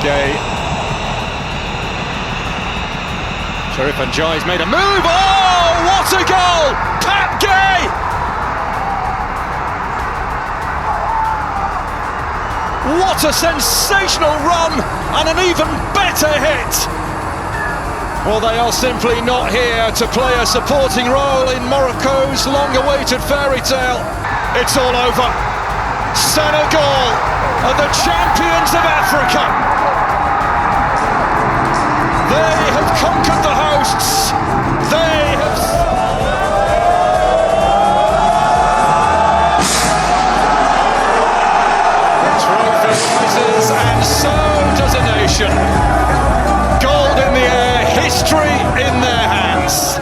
Gay. Sharif Njai's made a move. Oh, what a goal! Pat Gay! What a sensational run and an even better hit! Well, they are simply not here to play a supporting role in Morocco's long-awaited fairy tale. It's all over. Senegal are the champions of Africa. They have conquered the hosts. They have... The trophy rises, and so does a nation. Gold in the air, history in their hands.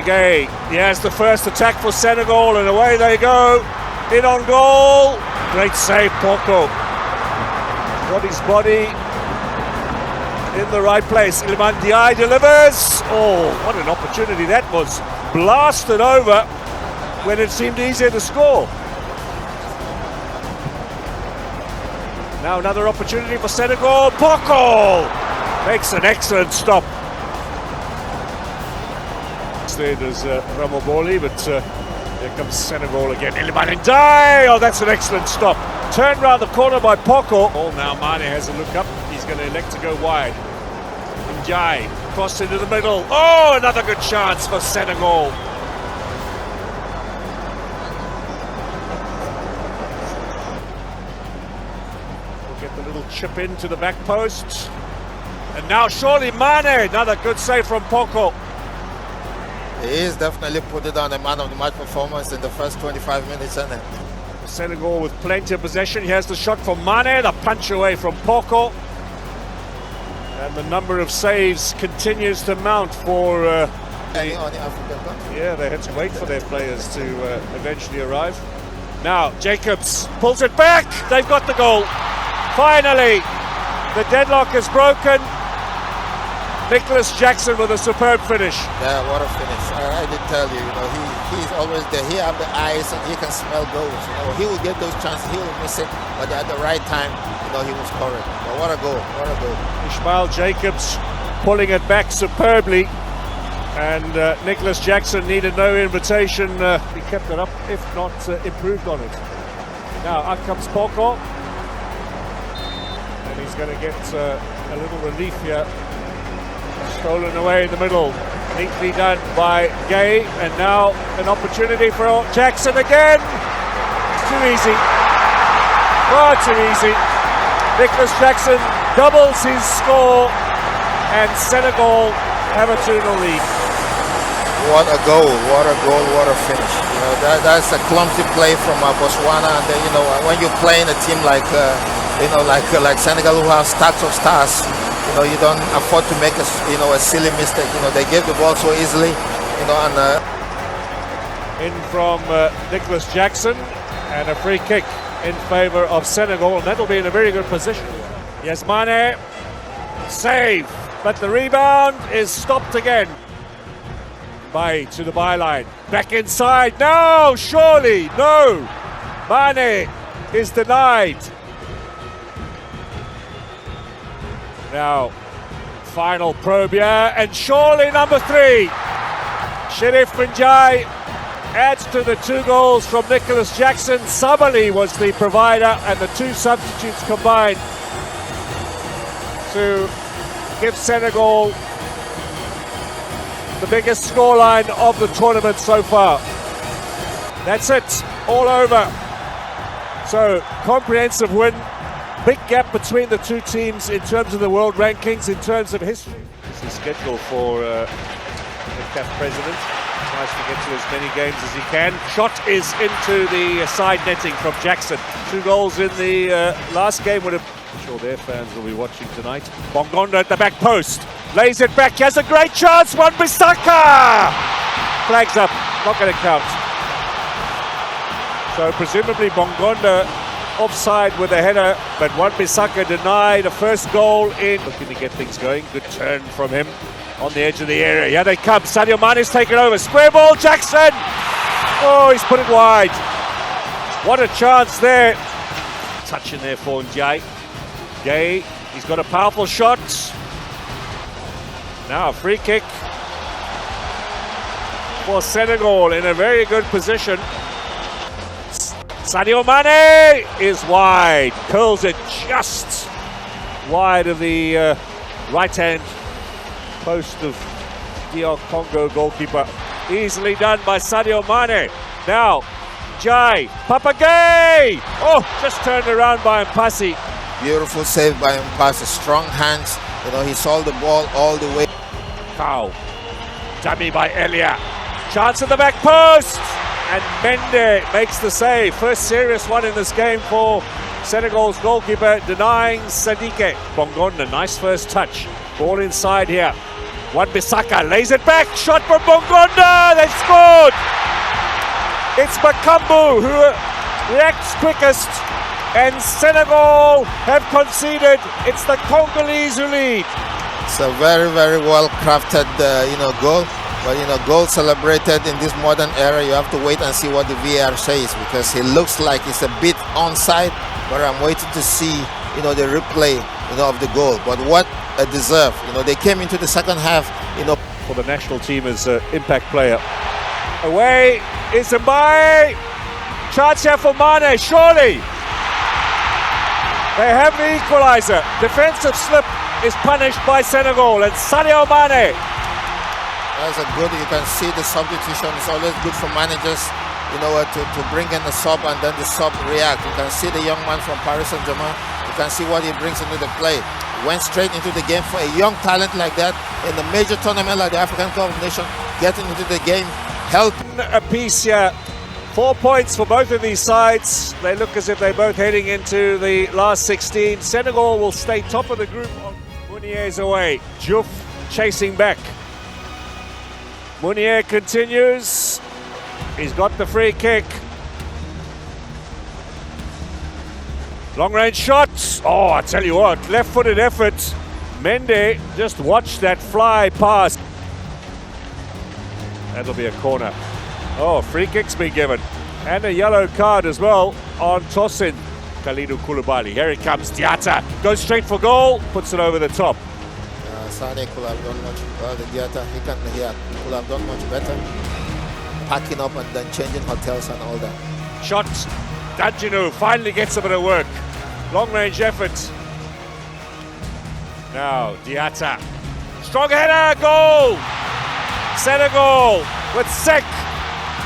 Gay, he has the first attack for Senegal, and away they go. In on goal. Great save, Poco. Got his body in the right place. Iliman Ndiaye delivers. Oh, what an opportunity that was. Blasted over when it seemed easier to score. Now another opportunity for Senegal. Poco makes an excellent stop. There's Ramoboli, but here comes Senegal again. Iliman Ndiaye! Oh, that's an excellent stop. Turned round the corner by Poco. Oh, now Mane has a look up. He's going to elect to go wide. Ndiaye cross into the middle. Oh, another good chance for Senegal. We'll get the little chip into the back post. And now surely Mane. Another good save from Poco. He is definitely put it on a man of the match performance in the first 25 minutes, isn't it? Senegal with plenty of possession. Here's the shot from Mane, the punch away from Poco. And the number of saves continues to mount for Any African country. yeah, they had to wait for their players to eventually arrive. Now Jacobs pulls it back. They've got the goal. Finally, the deadlock is broken. Nicholas Jackson with a superb finish. Yeah, what a finish. I did tell you, he's always there. He has the eyes and he can smell goals. He will get those chances, he will miss it, but at the right time, he will score it. But what a goal, what a goal. Ishmael Jacobs pulling it back superbly, and Nicholas Jackson needed no invitation. He kept it up, if not improved on it. Now out comes Poco, and he's going to get a little relief here. Stolen away in the middle, neatly done by Gay, and now an opportunity for Jackson again. It's too easy, far too easy. Nicholas Jackson doubles his score, and Senegal have a 2-0 lead. What a goal, what a goal, what a finish. That's a clumsy play from Botswana, and then, when you play in a team like Senegal, who have stacks of stars, you don't afford to make a silly mistake. They gave the ball so easily, In from Nicholas Jackson, and a free kick in favour of Senegal, and that'll be in a very good position. Yes, Mane, save, but the rebound is stopped again. Bay to the byline, back inside, no, surely, no. Mane is denied. Now, final probe here, and surely number 3. Sharif Njai adds to the 2 goals from Nicholas Jackson. Sabali was the provider, and the 2 substitutes combined to give Senegal the biggest scoreline of the tournament so far. That's it, all over. So, comprehensive win. Big gap between the 2 teams in terms of the world rankings, in terms of history. This is scheduled for the CAF president. Tries to get to as many games as he can. Shot is into the side netting from Jackson. 2 goals in the last game would have... I'm sure their fans will be watching tonight. Bongonda at the back post. Lays it back. He has a great chance. Wan-Bissaka! Flags up. Not going to count. So presumably Bongonda offside with a header, but Wan-Bissaka denied a first goal in. Looking to get things going. Good turn from him on the edge of the area. Here they come. Sadio Mane's taken over. Square ball, Jackson! Oh, he's put it wide. What a chance there. Touch in there for Njai. Gay, he's got a powerful shot. Now a free kick for Senegal in a very good position. Sadio Mane is wide, curls it just wide of the right-hand post of DR Congo goalkeeper. Easily done by Sadio Mane. Now, Jai, Papagay! Oh, just turned around by Mpasi. Beautiful save by Mpasi, strong hands. You know, he saw the ball all the way. Cow, dummy by Elia. Chance at the back post! And Mende makes the save. First serious one in this game for Senegal's goalkeeper, denying Sadike. Bongonda, nice first touch. Ball inside here. Wan-Bissaka lays it back. Shot from Bongonda. They scored. It's Bakambu who reacts quickest. And Senegal have conceded. It's the Congolese who lead. It's a very, very well crafted, goal. But goal celebrated in this modern era, you have to wait and see what the VAR says, because it looks like it's a bit onside. But I'm waiting to see, the replay, of the goal. But what a deserve. They came into the second half, For the national team as an impact player. Away is Mbaye. Chance here for Mane, surely. They have the equaliser. Defensive slip is punished by Senegal, and Sadio Mane. That's a good, you can see the substitution. It's always good for managers, to bring in the sub and then the sub react. You can see the young man from Paris Saint-Germain. You can see what he brings into the play. Went straight into the game for a young talent like that in a major tournament like the African Cup of Nations, getting into the game, helping. A piece here. 4 points for both of these sides. They look as if they're both heading into the last 16. Senegal will stay top of the group. Mounier's away. Diouf chasing back. Mounier continues. He's got the free kick. Long range shots. Oh, I tell you what, left-footed effort. Mende just watch that fly past. That'll be a corner. Oh, free kick's been given. And a yellow card as well on Tosin. Kalidou Koulibaly. Here he comes, Diatta. Goes straight for goal, puts it over the top. Sane could have done much better. Could have done much better. Packing up and then changing hotels and all that. Shot. Danjinu finally gets a bit of work. Long range effort. Now Diatta. Strong header, goal! Senegal with Sek,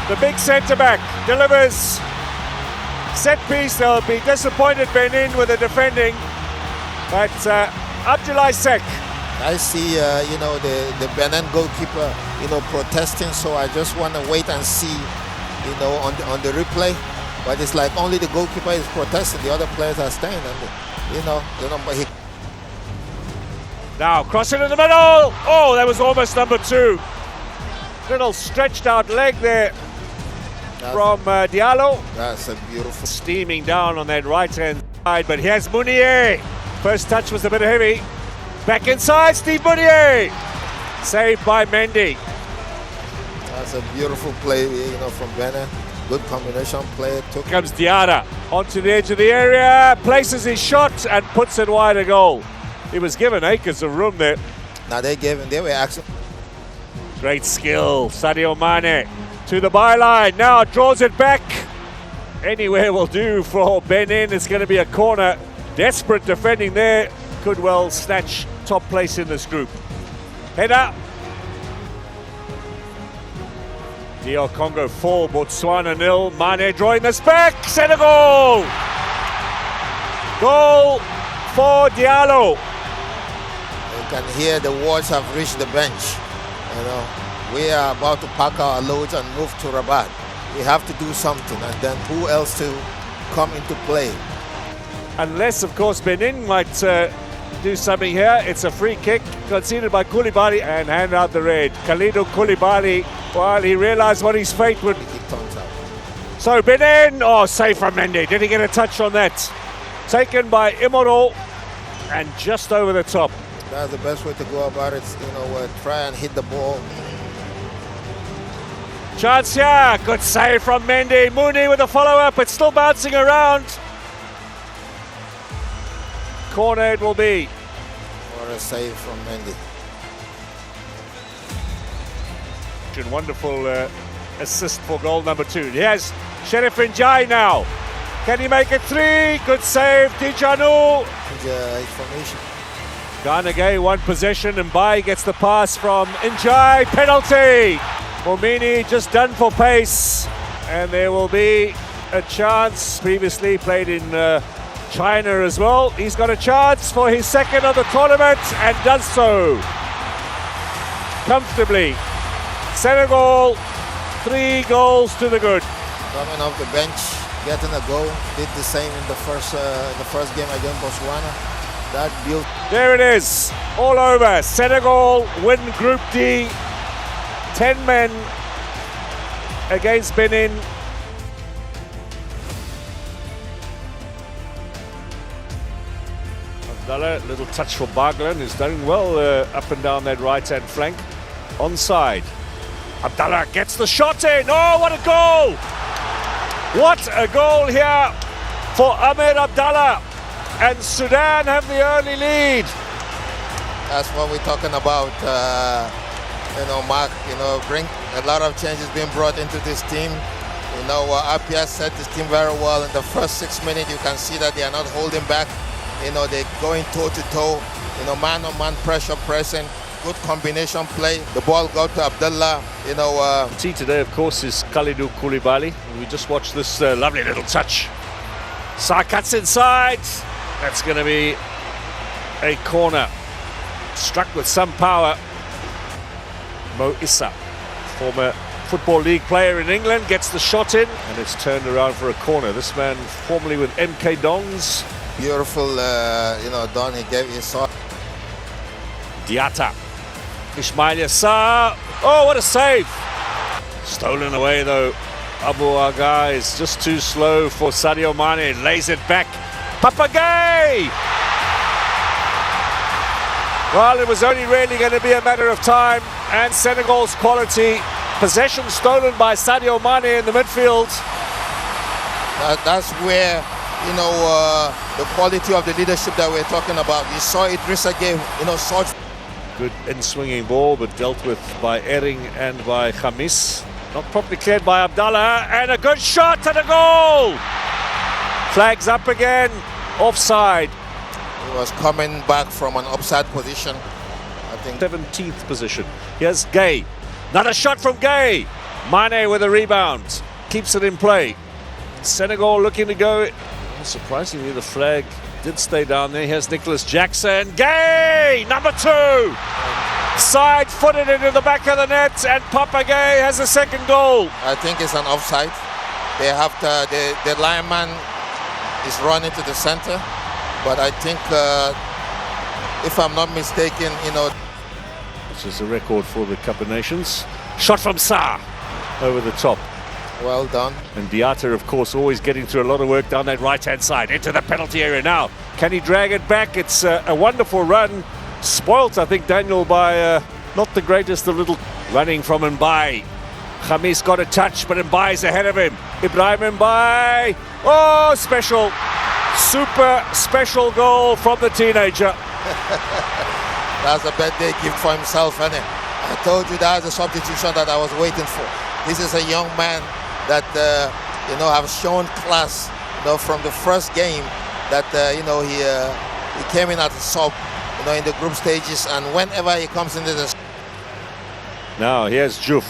the big centre back, delivers. Set piece, they'll be disappointed Benin with the defending. But Abdoulaye Sek. I see, the Benin goalkeeper, protesting. So I just want to wait and see, on the replay. But it's like only the goalkeeper is protesting. The other players are staying, and but he. Now crossing in the middle. Oh, that was almost number 2. Little stretched out leg there from Diallo. That's a beautiful. Steaming down on that right hand side, but here's Mounier. First touch was a bit heavy. Back inside, Steve Mounier. Saved by Mendy. That's a beautiful play, from Benin. Good combination play. Here comes Diarra onto the edge of the area, places his shot and puts it wide of goal. He was given acres of room there. Now they were asking. Great skill, Sadio Mane to the byline. Now draws it back. Anywhere will do for Benin. It's going to be a corner. Desperate defending there. Could well snatch top place in this group. Header. DR Congo 4, Botswana 0. Mane drawing this back. Senegal. Goal for Diallo. You can hear the words have reached the bench. We are about to pack our loads and move to Rabat. We have to do something, and then who else to come into play? Unless, of course, Benin might do something here. It's a free kick conceded by Koulibaly and hand out the red. Kalidou Koulibaly, while he realised what his fate would. So Benin, save from Mendy. Did he get a touch on that? Taken by Imoro and just over the top. That's the best way to go about it. Try and hit the ball. Chance here. Good save from Mendy. Mooney with a follow-up. It's still bouncing around. Corner it will be. What a save from Mendy. Wonderful assist for goal number 2. Yes, Sheriff Njai now. Can he make it 3? Good save, Dijanu. Formation. Ghana Gay, 1 possession, and Mbai gets the pass from Njai. Penalty. Momini just done for pace, and there will be a chance. Previously played in China as well. He's got a chance for his 2nd of the tournament and does so comfortably. Senegal, 3 goals to the good. Coming off the bench, getting a goal. Did the same in the first game against Botswana. That built. There it is, all over. Senegal win Group D. 10 men against Benin. Abdallah, little touch for Barglan, who's done well up and down that right-hand flank. Onside. Abdallah gets the shot in. Oh, what a goal! What a goal here for Ahmed Abdallah. And Sudan have the early lead. That's what we're talking about. Mark, bring a lot of changes being brought into this team. Apia set this team very well. In the first 6 minutes, you can see that they are not holding back. They're going toe-to-toe. Man-on-man pressure pressing. Good combination play. The ball got to Abdullah. See today, of course, is Khalidou Koulibaly. We just watched this lovely little touch. Sa cuts inside. That's going to be a corner. Struck with some power. Mo Issa, former Football League player in England, gets the shot in, and it's turned around for a corner. This man, formerly with MK Dons. Beautiful, Don, he gave his shot. Diatta. Ismail Yassar. Oh, what a save! Stolen away though. Abu Aga is just too slow for Sadio Mane. Lays it back. Papagay! Well, it was only really going to be a matter of time, and Senegal's quality. Possession stolen by Sadio Mane in the midfield. That's where, the quality of the leadership that we're talking about. You saw Idrissa Gueye, short. Good in-swinging ball, but dealt with by Ering and by Khamis. Not properly cleared by Abdallah, and a good shot and a goal! Flags up again, offside. He was coming back from an offside position, I think. 17th position. Here's Gay. Another shot from Gay. Mane with a rebound. Keeps it in play. Senegal looking to go. Surprisingly, the flag did stay down there. Here's Nicholas Jackson. Gay! Number 2! Side-footed into the back of the net, and Papagay has a 2nd goal. I think it's an offside. They have to, the lineman is running to the center, but I think, if I'm not mistaken, This is a record for the Cup of Nations. Shot from Sarr over the top. Well done. And Diatta, of course, always getting through a lot of work down that right-hand side into the penalty area now. Can he drag it back? It's a wonderful run. Spoilt, I think, Daniel, by not the greatest of little running from Mbai. Khamis got a touch, but Mbai's ahead of him. Ibrahim Mbai. Oh, special. Super special goal from the teenager. That's a birthday gift for himself, isn't it? I told you that's a substitution that I was waiting for. This is a young man that, have shown class, from the first game that, he came in at the sub, in the group stages, and whenever he comes into the... Now, here's Juf.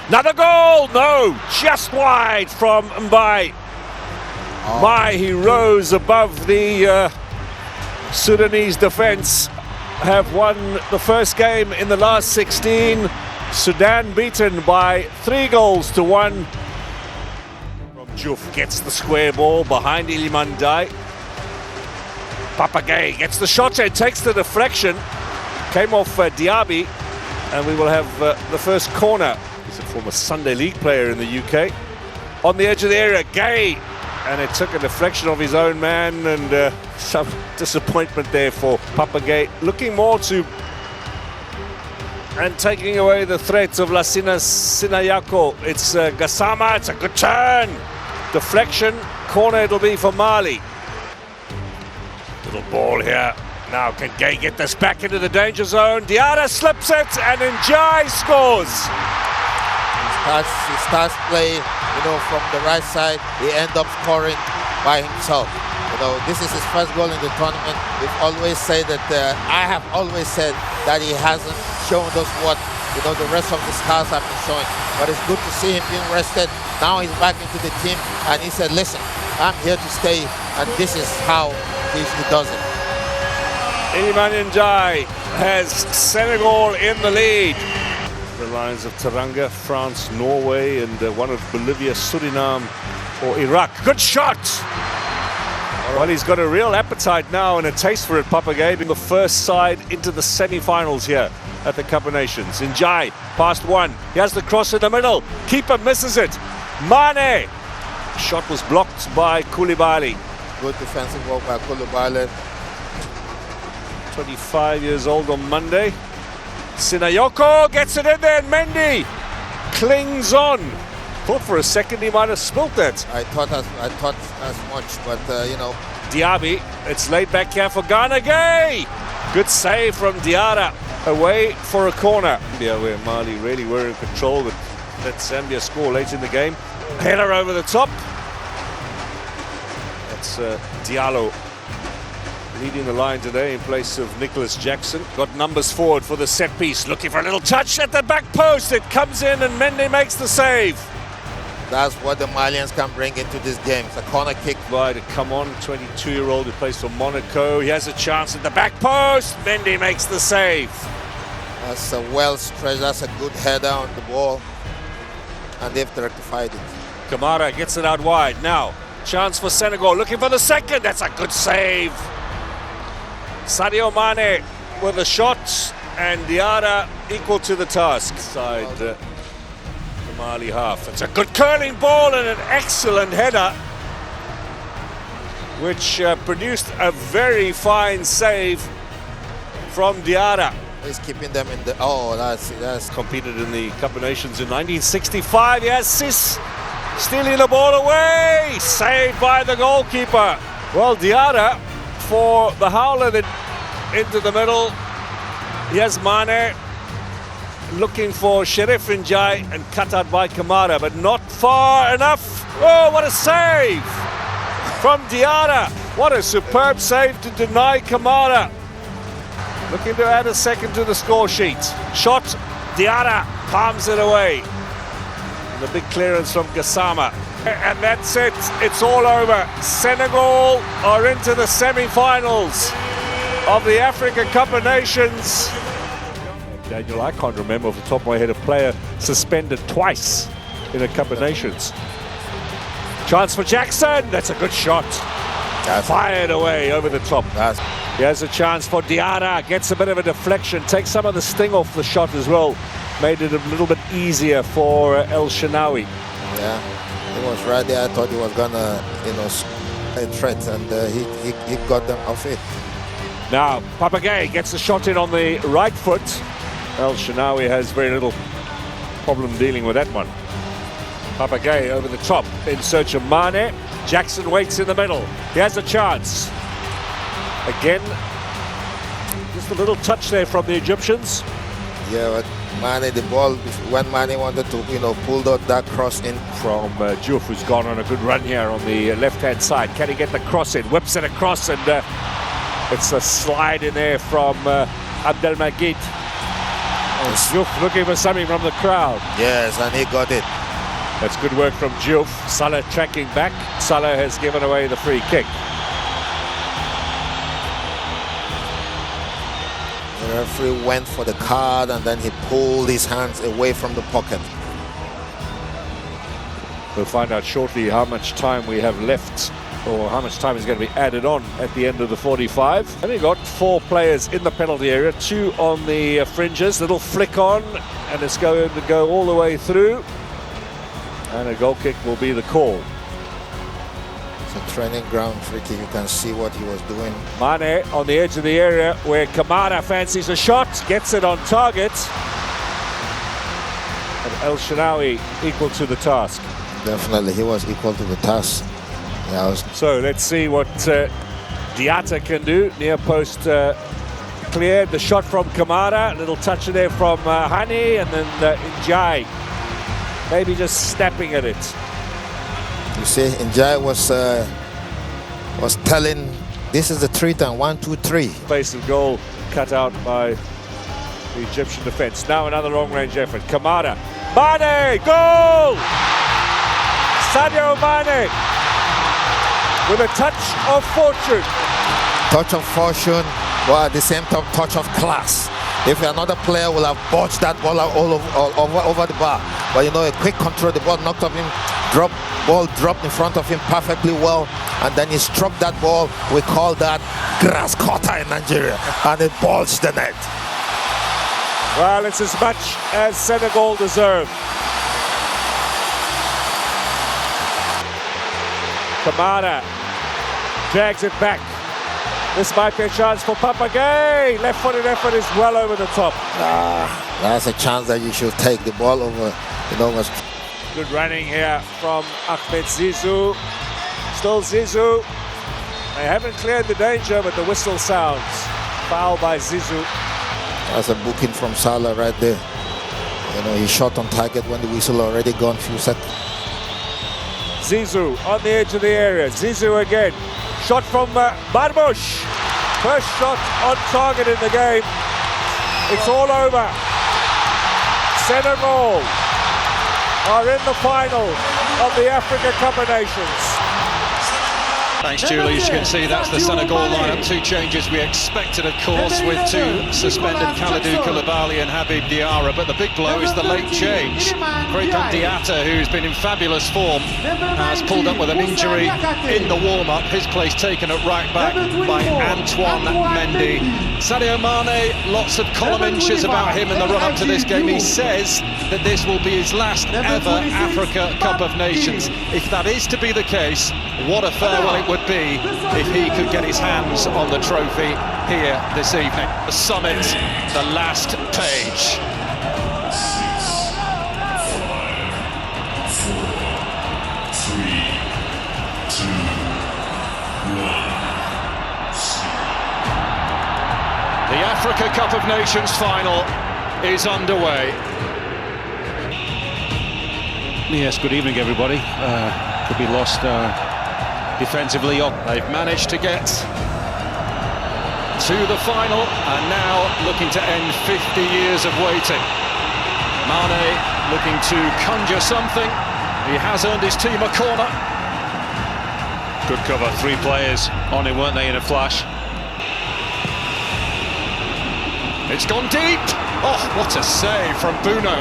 Another goal! No! Just wide from Mbai. Mbai, he rose above the Sudanese defense. Have won the first game in the last 16. Sudan beaten by 3-1. From Juf gets the square ball behind Ilimandai. Papagay gets the shot and takes the deflection. Came off Diaby, and we will have the first corner. He's a former Sunday League player in the UK. On the edge of the area, Gay, and it took a deflection of his own man, and some disappointment there for Papagay. Looking more to and taking away the threat of Lasina Sinayako. It's Gassama, it's a good turn. Deflection, corner it'll be for Mali. Little ball here. Now can Gay get this back into the danger zone? Diarra slips it and Njai scores. He starts play, from the right side. He ends up scoring by himself. This is his first goal in the tournament. We've always said that, I have always said that he hasn't shown us what, the rest of the stars have been showing. But it's good to see him being rested. Now he's back into the team and he said, listen, I'm here to stay and this is how he does it. Iliman Njai has Senegal in the lead. The lines of Teranga, France, Norway, and one of Bolivia, Suriname, or Iraq. Good shot! Well, he's got a real appetite now and a taste for it, Papagay, being the first side into the semi-finals here at the Cup of Nations. Njai, past one. He has the cross in the middle. Keeper misses it. Mane! Shot was blocked by Koulibaly. Good defensive work by Koulibaly. 25 years old on Monday. Sinayoko gets it in there and Mendy clings on. Thought for a second he might have spilt that. I thought as much, but Diaby, it's laid back here for Ghana. Gay! Good save from Diarra. Away for a corner. Yeah, where Mali really were in control, but let Zambia score late in the game. Header over the top. That's Diallo leading the line today in place of Nicholas Jackson. Got numbers forward for the set piece. Looking for a little touch at the back post. It comes in and Mendy makes the save. That's what the Malians can bring into this game. It's a corner kick. By to come on, 22-year-old who plays for Monaco. He has a chance at the back post. Mendy makes the save. That's a well stretched. That's a good header on the ball. And they've rectified it. Kamara gets it out wide. Now, chance for Senegal. Looking for the second. That's a good save. Sadio Mane with a shot. And Diarra equal to the task. Side the Mali half. It's a good curling ball and an excellent header, which produced a very fine save from Diarra. He's keeping them in the... Oh, that's... Competed in the Cup of Nations in 1965. Yes, Sis stealing the ball away. Saved by the goalkeeper. Well, Diarra for the howler into the middle. Here's Mane looking for Sheriff Njai and cut out by Kamara, but not far enough. Oh, what a save from Diarra. What a superb save to deny Kamara. Looking to add a second to the score sheet. Shot, Diarra palms it away. And the big clearance from Gassama. And that's it, it's all over. Senegal are into the semi-finals of the Africa Cup of Nations. Daniel, I can't remember off the top of my head a player suspended twice in a Cup of Nations. Chance for Jackson, that's a good shot. Fired away over the top. Here's a chance for Diarra, gets a bit of a deflection, takes some of the sting off the shot as well. Made it a little bit easier for El Shenawi. Yeah, he was right there. I thought he was gonna, a threat, and he got them off it. Now, Papagay gets a shot in on the right foot. El Shenawi has very little problem dealing with that one. Papagay over the top in search of Mane. Jackson waits in the middle. He has a chance. Again, just a little touch there from the Egyptians. Yeah, but Mane, the ball, when Mane wanted to, pull that cross in. From Diouf, who's gone on a good run here on the left-hand side. Can he get the cross in? Whips it across, and it's a slide in there from Abdelmajid. Diouf looking for something from the crowd. Yes, and he got it. That's good work from Diouf. Salah tracking back. Salah has given away the free kick. The referee went for the card and then he pulled his hands away from the pocket. We'll find out shortly how much time we have left, or how much time is going to be added on at the end of the 45. And we got 4 players in the penalty area, 2 on the fringes. Little flick on, and it's going to go all the way through. And a goal kick will be the call. It's a training ground free kick. You can see what he was doing. Mane on the edge of the area where Kamara fancies a shot, gets it on target. El Shaarawy equal to the task? Definitely, he was equal to the task. Yeah, So let's see what Diatta can do. Near post cleared. The shot from Kamara. A little touch in there from Hani, and then Njai maybe just snapping at it. You see, Njai was telling, this is the 3-time, 1, 2, 3. Place of goal cut out by the Egyptian defense. Now another long-range effort. Kamara. Mane! Goal! Sadio Mane with a touch of fortune. Touch of fortune, but at the same time, touch of class. If another player will have botched that ball all over the bar, but you know, a quick control, the ball knocked off him, ball dropped in front of him perfectly well, and then he struck that ball. We call that grass cutter in Nigeria, and it bulged the net. Well, it's as much as Senegal deserve. Kamara drags it back. This might be a chance for Papagay. Left-footed effort is well over the top. That's a chance that you should take the ball over. You know, good running here from Ahmed Zizou. Still Zizou. They haven't cleared the danger, but the whistle sounds. Foul by Zizou. That's a booking from Salah right there. You know, he shot on target when the whistle already gone few seconds. Zizou on the edge of the area. Zizou again. Shot from Marmoush. First shot on target in the game. It's all over. Senegal are in the final of the Africa Cup of Nations. Thanks, Julie. As you can see, that's the Senegal lineup. Two changes we expected, of course, with two suspended Kalidou Koulibaly and Habib Diarra. But the big blow is the late change. Krépin Diatta, who's been in fabulous form, has pulled up with an injury in the warm-up. His place taken at right back by Antoine Mendy. Sadio Mane, lots of column inches about him in the run-up to this game. He says that this will be his last ever Africa Cup of Nations. If that is to be the case, what a farewell it would be if he could get his hands on the trophy here this evening. The summit, the last page. The Africa Cup of Nations final is underway. Yes, good evening, everybody. Could be lost defensively. They've managed to get to the final and now looking to end 50 years of waiting. Mane looking to conjure something. He has earned his team a corner. Good cover, three players on him, weren't they, in a flash? It's gone deep. Oh, what a save from Buno.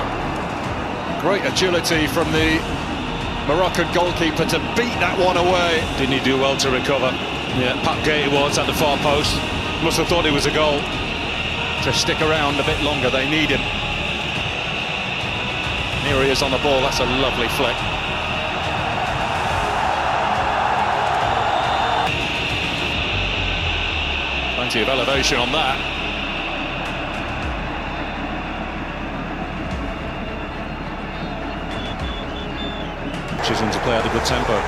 Great agility from the Moroccan goalkeeper to beat that one away. Didn't he do well to recover? Yeah, Pat Gay was at the far post. Must have thought it was a goal. To stick around a bit longer, they need him. Here he is on the ball, that's a lovely flick. Plenty of elevation on that. Choosing to play at a good tempo.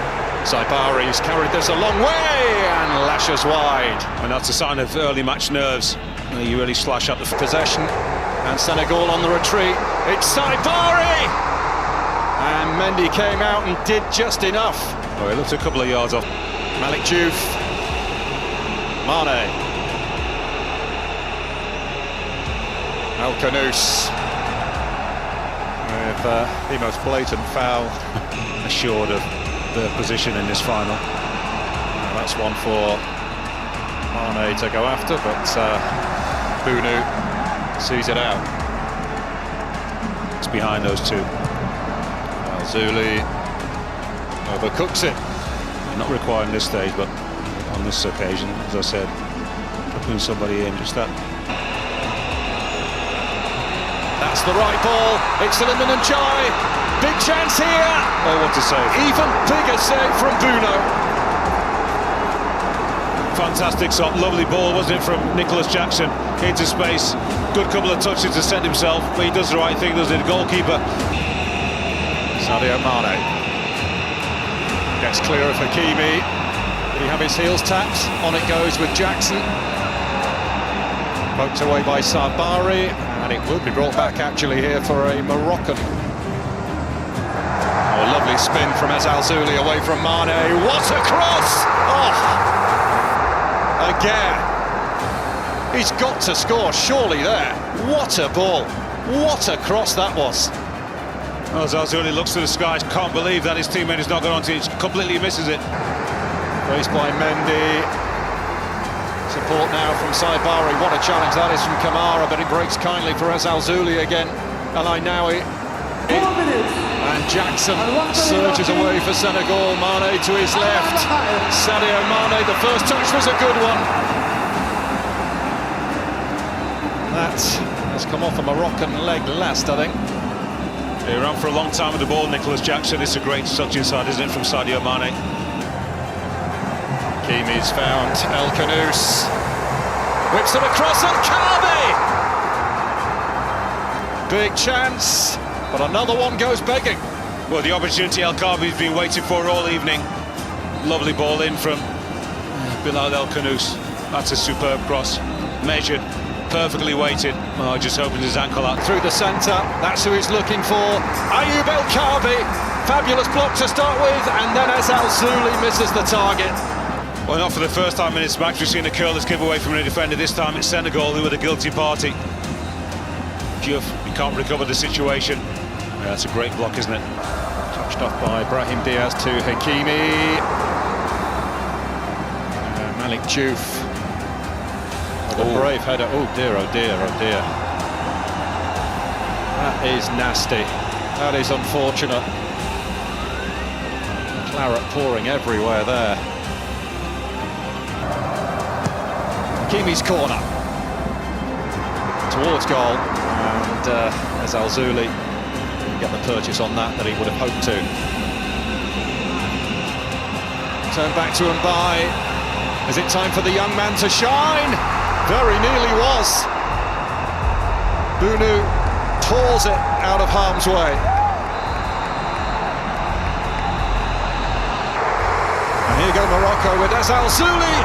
Saibari's carried this a long way and lashes wide. And that's a sign of early match nerves. You really slash up the possession. And Senegal on the retreat. It's Saibari! And Mendy came out and did just enough. Oh, he looked a couple of yards off. Malik Diouf. Mane. El Khanous. With the most blatant foul. Assured of their position in this final. Well, that's one for Mane to go after, but Bunu sees it out. It's behind those two. Well, Zuli overcooks it. Not required in this stage, but on this occasion, as I said, putting somebody in just that. That's the right ball. It's Iliman Njai. Big chance here. Oh, what a save. Even bigger save from Buno. Fantastic shot, lovely ball, wasn't it, from Nicholas Jackson into space. Good couple of touches to set himself, but he does the right thing, does it? The goalkeeper Sadio Mane gets clear of Hakimi. Did he have his heels tapped? On it goes with Jackson. Poked away by Sabari, and it will be brought back actually here for a Moroccan. Oh, lovely spin from Al-Zouli away from Mane. What a cross! Oh! Again. He's got to score, surely there. What a ball. What a cross that was. Well, Al-Zouli looks to the skies, can't believe that his teammate has not gone on to it, completely misses it. Faced by Mendy. Support now from Saibari. What a challenge that is from Kamara, but it breaks kindly for Al-Zouli again. Alainawi. And Jackson surges away for Senegal. Mane to his left. Sadio Mane, the first touch was a good one. That has come off a Moroccan leg last, I think. He ran for a long time with the ball, Nicholas Jackson. It's a great touch inside, isn't it, from Sadio Mane? Hakimi's found El Khanous. Whips it across on Kabe! Big chance, but another one goes begging. Well, the opportunity El Khabi's been waiting for all evening. Lovely ball in from Bilal El Khanous. That's a superb cross. Measured, perfectly weighted. Oh, just opened his ankle out. Through the centre, that's who he's looking for. Ayoub El Khabi. Fabulous block to start with, and then as Al-Zouli misses the target. Well, not for the first time in this match. We've seen a careless giveaway from a defender. This time it's Senegal who are the guilty party. Diouf, he can't recover the situation. Yeah, that's a great block, isn't it? Touched off by Brahim Diaz to Hakimi. Malik Diouf. The brave header. Oh dear, oh dear, oh dear. That is nasty. That is unfortunate. Claret pouring everywhere there. Hakimi's corner. Towards goal. And as Al-Zouli get the purchase on that he would have hoped to. Turn back to Mbaye. Is it time for the young man to shine? Very nearly was. Bunu pulls it out of harm's way. And here go Morocco with Al-Zouli.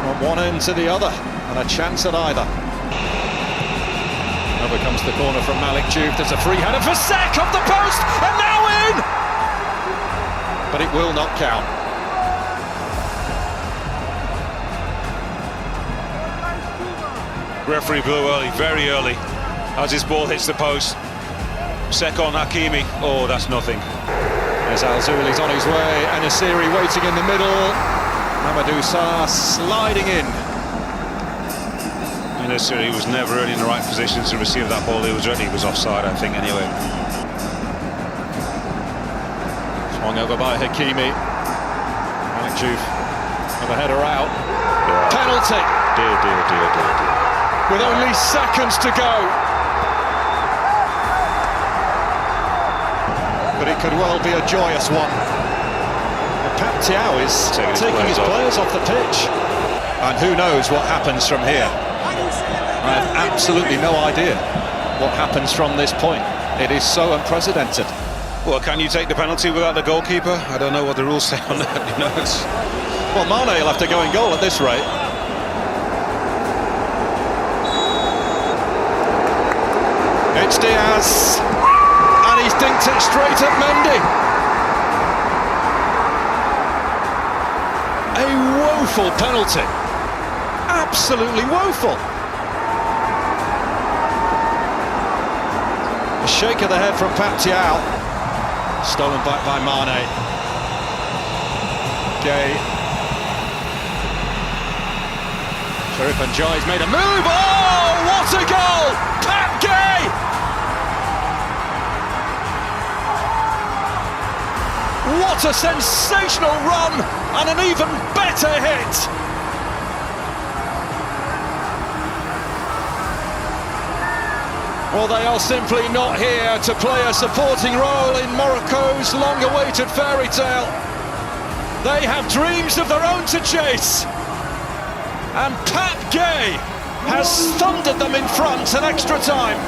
From one end to the other, and a chance at either. Over comes the corner from Malik Diouf. There's a free header for Seck off the post, and now in! But it will not count. Referee blew early, very early, as his ball hits the post. Seck on Hakimi. Oh, that's nothing. As Al-Zouli's on his way, and Asiri waiting in the middle. Mamadou Sarr sliding in. And Asiri was never really in the right position to receive that ball. He was ready, he was offside, I think, anyway. Swung over by Hakimi. Malik Diouf with a header out. Yeah. Penalty. Dear. With only seconds to go. But it could well be a joyous one. Pat Thiaw is taking his players off the pitch. And who knows what happens from here. I have absolutely no idea what happens from this point. It is so unprecedented. Well, can you take the penalty without the goalkeeper? I don't know what the rules say on that, you know. Well, Mane will have to go in goal at this rate. It's Diaz, and he's dinked it straight at Mendy. A woeful penalty. Absolutely woeful. A shake of the head from Pat Thiaw. Stolen back by Mane. Gay. Sharif Njai's made a move. Oh, what a goal! Pat Gay! What a sensational run and an even better hit! Well, they are simply not here to play a supporting role in Morocco's long-awaited fairy tale. They have dreams of their own to chase. And Pat Gay has thundered them in front at extra time.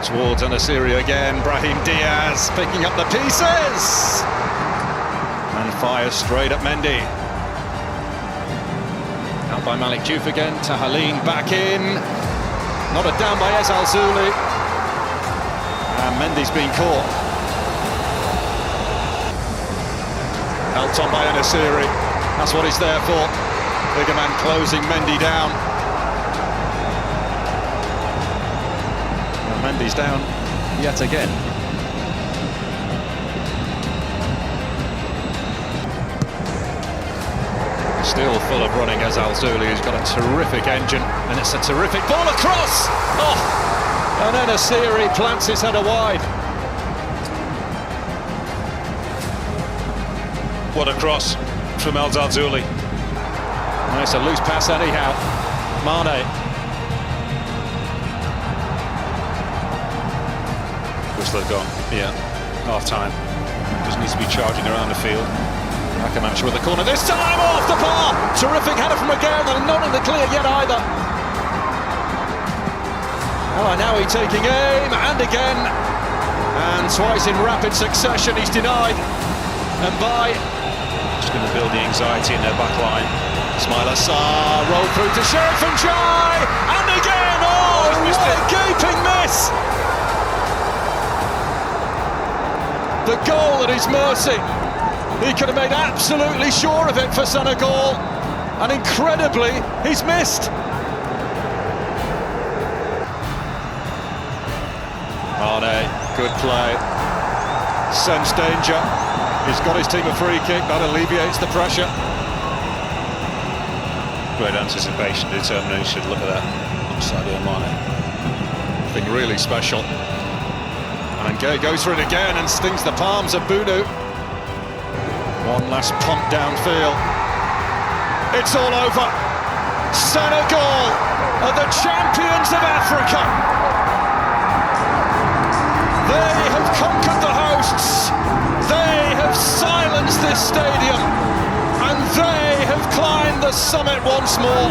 Towards Anasiri again, Brahim Diaz picking up the pieces and fires straight at Mendy. Out by Malik Diouf again, Tahaline back in, nodded down by Ez Al-Zouli, and Mendy's been caught. Helped on by Anasiri, that's what he's there for. Bigger man closing Mendy down. Mendy's down yet again. Still full of running as Al-Zouli, who's got a terrific engine, and it's a terrific ball across! Oh! And then Asiri plants his header wide. What a cross from Al-Zouli. Nice, a loose pass anyhow. Mane. Whistle had gone, yeah, half-time. Just needs to be charging around the field. Akamanch with the corner, this time off the bar! Terrific header from again, and not in the clear yet either. Oh, now he's taking aim, and again. And twice in rapid succession, he's denied. And by... Just going to build the anxiety in their back line. Ismail Assar, rolled through to Sheriff and Jai, and again! Oh, what a gaping miss! The goal at his mercy. He could have made absolutely sure of it for Senegal, and incredibly, he's missed. Mane, good play. Sense danger. He's got his team a free kick, that alleviates the pressure. Great anticipation, determination. Look at that. Sadio Mane. Nothing really special. And Gay goes for it again and stings the palms of Bunu. One last pump downfield. It's all over. Senegal are the champions of Africa. They have conquered the hosts. They have silenced this stadium. And they have climbed the summit once more.